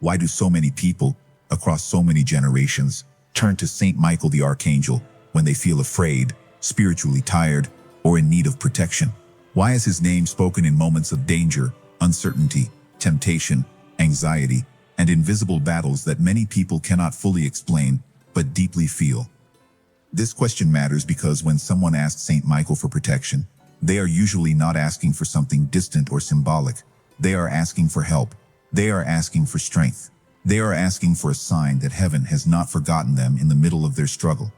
Why do so many people, across so many generations, turn to Saint Michael the Archangel when they feel afraid, spiritually tired, or in need of protection? Why is his name spoken in moments of danger, uncertainty, temptation, anxiety, and invisible battles that many people cannot fully explain, but deeply feel? This question matters because when someone asks Saint Michael for protection, they are usually not asking for something distant or symbolic. They are asking for help. They are asking for strength. They are asking for a sign that heaven has not forgotten them in the middle of their struggle.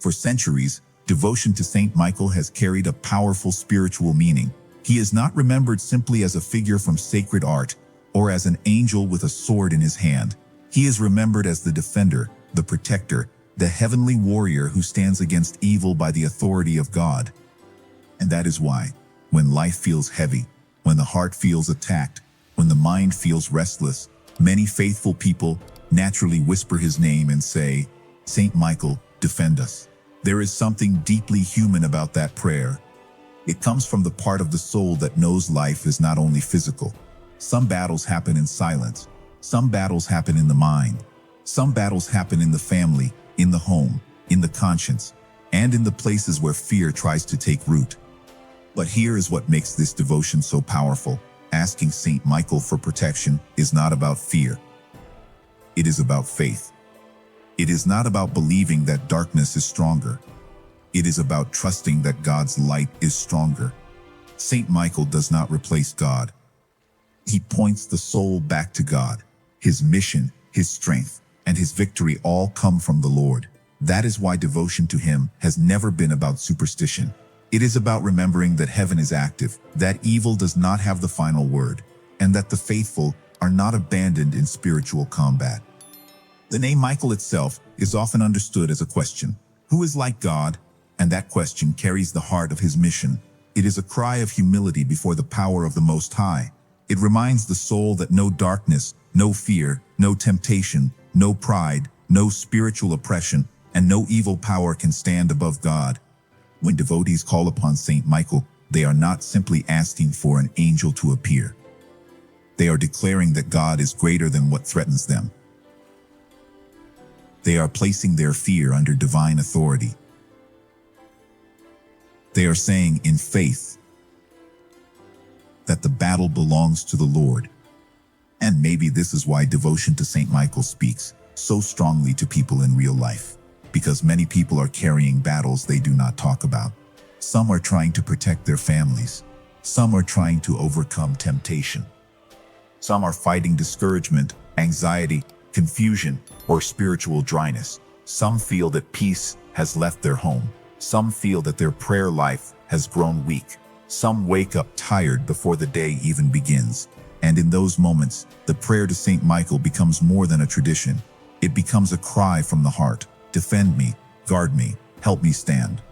For centuries, devotion to Saint Michael has carried a powerful spiritual meaning. He is not remembered simply as a figure from sacred art or as an angel with a sword in his hand. He is remembered as the defender, the protector, the heavenly warrior who stands against evil by the authority of God. And that is why, when life feels heavy, when the heart feels attacked, when the mind feels restless, many faithful people naturally whisper his name and say, "Saint Michael, defend us." There is something deeply human about that prayer. It comes from the part of the soul that knows life is not only physical. Some battles happen in silence. Some battles happen in the mind. Some battles happen in the family, in the home, in the conscience, and in the places where fear tries to take root. But here is what makes this devotion so powerful. Asking Saint Michael for protection is not about fear. It is about faith. It is not about believing that darkness is stronger. It is about trusting that God's light is stronger. Saint Michael does not replace God. He points the soul back to God. His mission, his strength, and his victory all come from the Lord. That is why devotion to him has never been about superstition. It is about remembering that heaven is active, that evil does not have the final word, and that the faithful are not abandoned in spiritual combat. The name Michael itself is often understood as a question. Who is like God? And that question carries the heart of his mission. It is a cry of humility before the power of the Most High. It reminds the soul that no darkness, no fear, no temptation, no pride, no spiritual oppression, and no evil power can stand above God. When devotees call upon Saint Michael, they are not simply asking for an angel to appear. They are declaring that God is greater than what threatens them. They are placing their fear under divine authority. They are saying in faith that the battle belongs to the Lord. And maybe this is why devotion to Saint Michael speaks so strongly to people in real life. Because many people are carrying battles they do not talk about. Some are trying to protect their families. Some are trying to overcome temptation. Some are fighting discouragement, anxiety, confusion, or spiritual dryness. Some feel that peace has left their home. Some feel that their prayer life has grown weak. Some wake up tired before the day even begins. And in those moments, the prayer to Saint Michael becomes more than a tradition. It becomes a cry from the heart. Defend me, guard me, help me stand.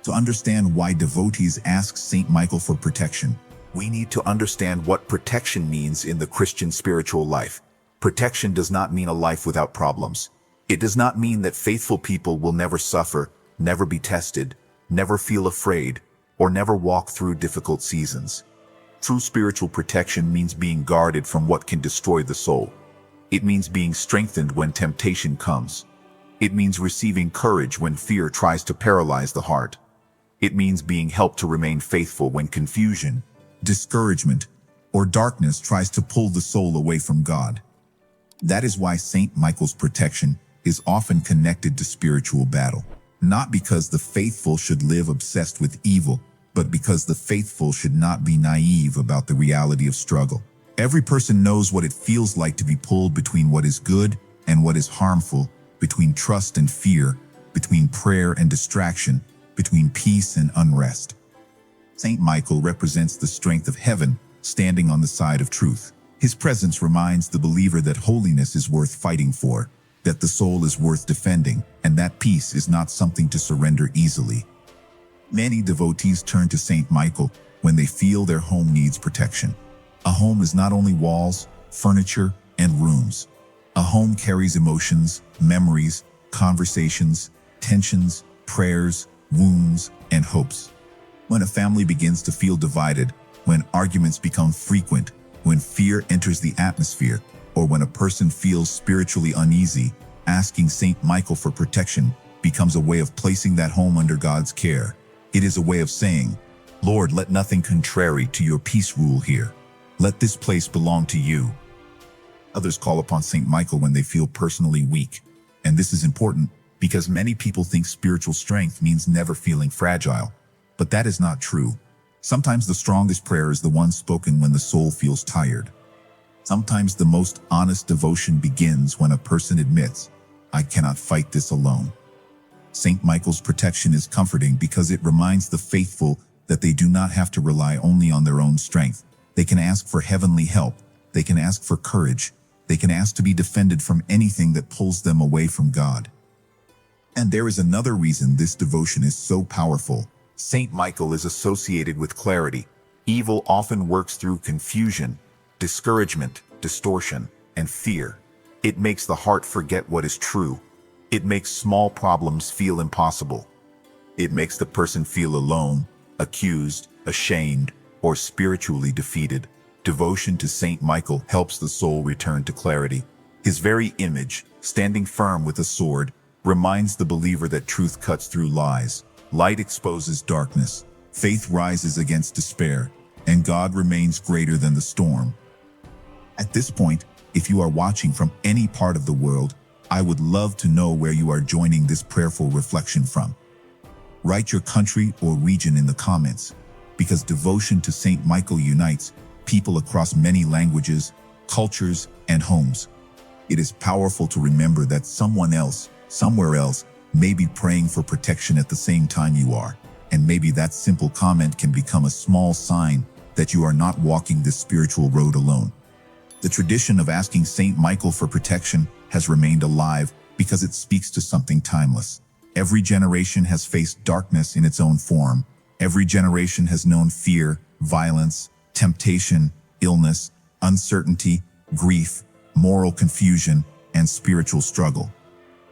To understand why devotees ask Saint Michael for protection, we need to understand what protection means in the Christian spiritual life. Protection does not mean a life without problems. It does not mean that faithful people will never suffer, never be tested, never feel afraid, or never walk through difficult seasons. True spiritual protection means being guarded from what can destroy the soul. It means being strengthened when temptation comes. It means receiving courage when fear tries to paralyze the heart. It means being helped to remain faithful when confusion, discouragement, or darkness tries to pull the soul away from God. That is why Saint Michael's protection is often connected to spiritual battle. Not because the faithful should live obsessed with evil, but because the faithful should not be naive about the reality of struggle. Every person knows what it feels like to be pulled between what is good and what is harmful, between trust and fear, between prayer and distraction, between peace and unrest. Saint Michael represents the strength of heaven, standing on the side of truth. His presence reminds the believer that holiness is worth fighting for, that the soul is worth defending, and that peace is not something to surrender easily. Many devotees turn to Saint Michael when they feel their home needs protection. A home is not only walls, furniture, and rooms. A home carries emotions, memories, conversations, tensions, prayers, wounds, and hopes. When a family begins to feel divided, when arguments become frequent, when fear enters the atmosphere, or when a person feels spiritually uneasy, asking Saint Michael for protection becomes a way of placing that home under God's care. It is a way of saying, Lord, let nothing contrary to your peace rule here. Let this place belong to you. Others call upon Saint Michael when they feel personally weak. And this is important because many people think spiritual strength means never feeling fragile. But that is not true. Sometimes the strongest prayer is the one spoken when the soul feels tired. Sometimes the most honest devotion begins when a person admits, I cannot fight this alone. Saint Michael's protection is comforting because it reminds the faithful that they do not have to rely only on their own strength. They can ask for heavenly help. They can ask for courage. They can ask to be defended from anything that pulls them away from God. And there is another reason this devotion is so powerful. Saint Michael is associated with clarity. Evil often works through confusion, discouragement, distortion, and fear. It makes the heart forget what is true. It makes small problems feel impossible. It makes the person feel alone, accused, ashamed, or spiritually defeated. Devotion to Saint Michael helps the soul return to clarity. His very image, standing firm with a sword, reminds the believer that truth cuts through lies. Light exposes darkness. Faith rises against despair, and God remains greater than the storm. At this point, if you are watching from any part of the world, I would love to know where you are joining this prayerful reflection from. Write your country or region in the comments, because devotion to Saint Michael unites people across many languages, cultures, and homes. It is powerful to remember that someone else, somewhere else, may be praying for protection at the same time you are, and maybe that simple comment can become a small sign that you are not walking this spiritual road alone. The tradition of asking Saint Michael for protection has remained alive because it speaks to something timeless. Every generation has faced darkness in its own form. Every generation has known fear, violence, temptation, illness, uncertainty, grief, moral confusion, and spiritual struggle.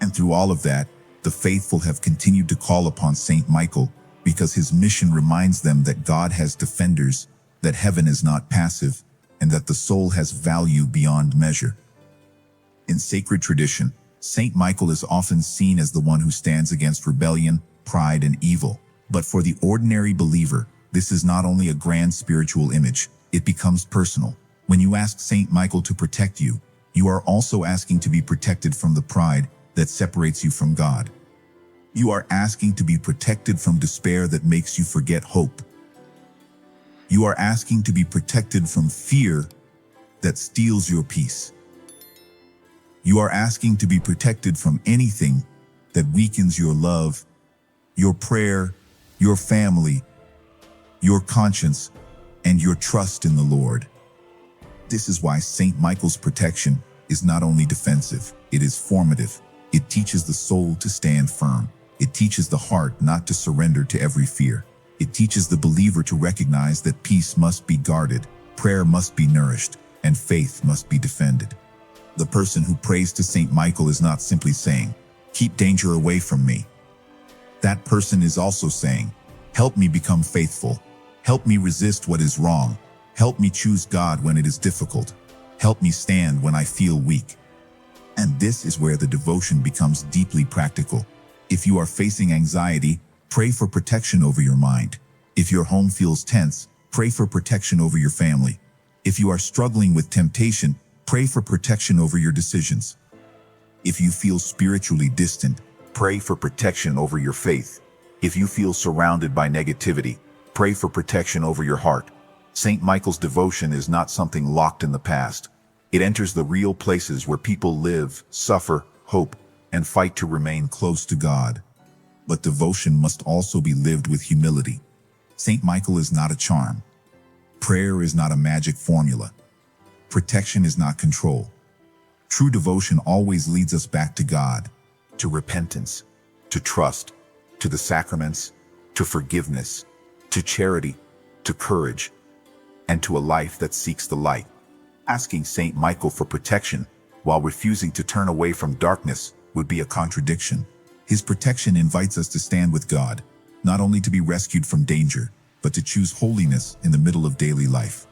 And through all of that, the faithful have continued to call upon Saint Michael because his mission reminds them that God has defenders, that heaven is not passive, and that the soul has value beyond measure. In sacred tradition, Saint Michael is often seen as the one who stands against rebellion, pride, and evil. But for the ordinary believer, this is not only a grand spiritual image, it becomes personal. When you ask Saint Michael to protect you, you are also asking to be protected from the pride that separates you from God. You are asking to be protected from despair that makes you forget hope. You are asking to be protected from fear that steals your peace. You are asking to be protected from anything that weakens your love, your prayer, your family, your conscience, and your trust in the Lord. This is why Saint Michael's protection is not only defensive, it is formative. It teaches the soul to stand firm. It teaches the heart not to surrender to every fear. It teaches the believer to recognize that peace must be guarded, prayer must be nourished, and faith must be defended. The person who prays to Saint Michael is not simply saying, keep danger away from me. That person is also saying, help me become faithful. Help me resist what is wrong. Help me choose God when it is difficult. Help me stand when I feel weak. And this is where the devotion becomes deeply practical. If you are facing anxiety, pray for protection over your mind. If your home feels tense, pray for protection over your family. If you are struggling with temptation, pray for protection over your decisions. If you feel spiritually distant, pray for protection over your faith. If you feel surrounded by negativity, pray for protection over your heart. Saint Michael's devotion is not something locked in the past. It enters the real places where people live, suffer, hope, and fight to remain close to God. But devotion must also be lived with humility. Saint Michael is not a charm. Prayer is not a magic formula. Protection is not control. True devotion always leads us back to God, to repentance, to trust, to the sacraments, to forgiveness, to charity, to courage, and to a life that seeks the light. Asking Saint Michael for protection while refusing to turn away from darkness would be a contradiction. His protection invites us to stand with God, not only to be rescued from danger, but to choose holiness in the middle of daily life.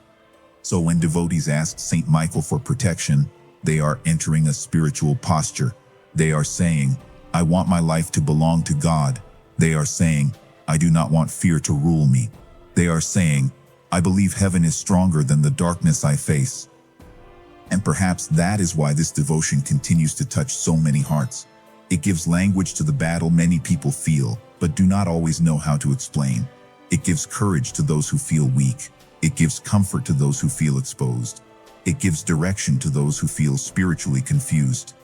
So when devotees ask Saint Michael for protection, They are entering a spiritual posture. They are saying, I want my life to belong to God. They are saying, I do not want fear to rule me. They are saying, I believe heaven is stronger than the darkness I face. And perhaps that is why this devotion continues to touch so many hearts. It gives language to the battle many people feel, but do not always know how to explain. It gives courage to those who feel weak. It gives comfort to those who feel exposed. It gives direction to those who feel spiritually confused.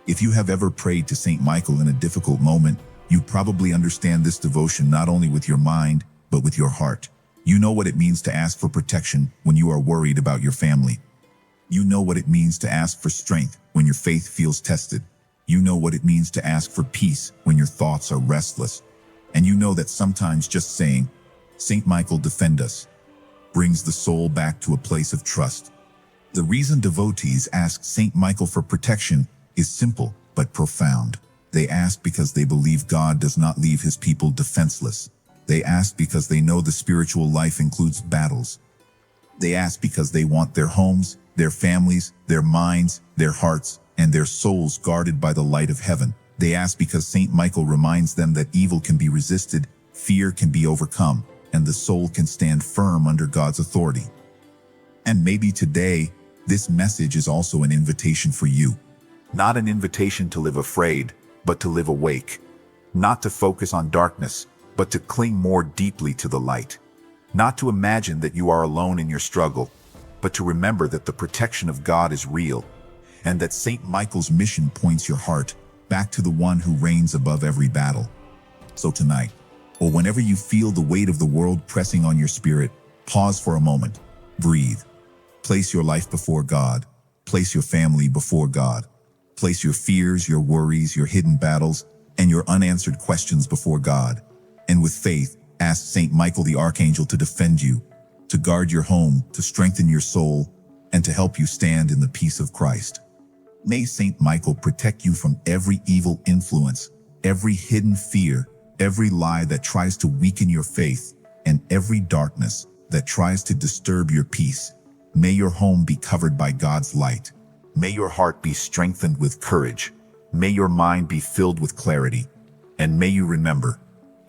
If you have ever prayed to Saint Michael in a difficult moment, you probably understand this devotion not only with your mind, but with your heart. You know what it means to ask for protection when you are worried about your family. You know what it means to ask for strength when your faith feels tested. You know what it means to ask for peace when your thoughts are restless. And you know that sometimes just saying, Saint Michael defend us, brings the soul back to a place of trust. The reason devotees ask Saint Michael for protection is simple but profound. They ask because they believe God does not leave his people defenseless. They ask because they know the spiritual life includes battles. They ask because they want their homes, their families, their minds, their hearts, and their souls guarded by the light of heaven. They ask because Saint Michael reminds them that evil can be resisted, fear can be overcome, and the soul can stand firm under God's authority. And maybe today, this message is also an invitation for you. Not an invitation to live afraid, but to live awake. Not to focus on darkness, but to cling more deeply to the light. Not to imagine that you are alone in your struggle, but to remember that the protection of God is real, and that Saint Michael's mission points your heart back to the one who reigns above every battle. So tonight, or whenever you feel the weight of the world pressing on your spirit, pause for a moment, breathe. Place your life before God. Place your family before God. Place your fears, your worries, your hidden battles, and your unanswered questions before God. And with faith, ask Saint Michael the Archangel to defend you, to guard your home, to strengthen your soul, and to help you stand in the peace of Christ. May Saint Michael protect you from every evil influence, every hidden fear, every lie that tries to weaken your faith, and every darkness that tries to disturb your peace. May your home be covered by God's light. May your heart be strengthened with courage. May your mind be filled with clarity. And may you remember,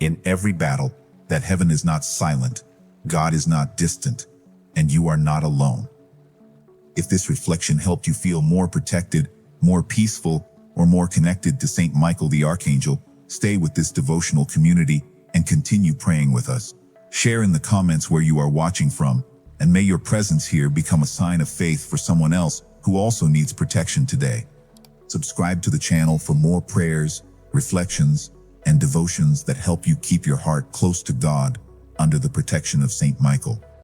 in every battle, that heaven is not silent, God is not distant, and you are not alone. If this reflection helped you feel more protected, more peaceful, or more connected to Saint Michael the Archangel, stay with this devotional community and continue praying with us. Share in the comments where you are watching from, and may your presence here become a sign of faith for someone else who also needs protection today. Subscribe to the channel for more prayers, reflections, and devotions that help you keep your heart close to God under the protection of Saint Michael.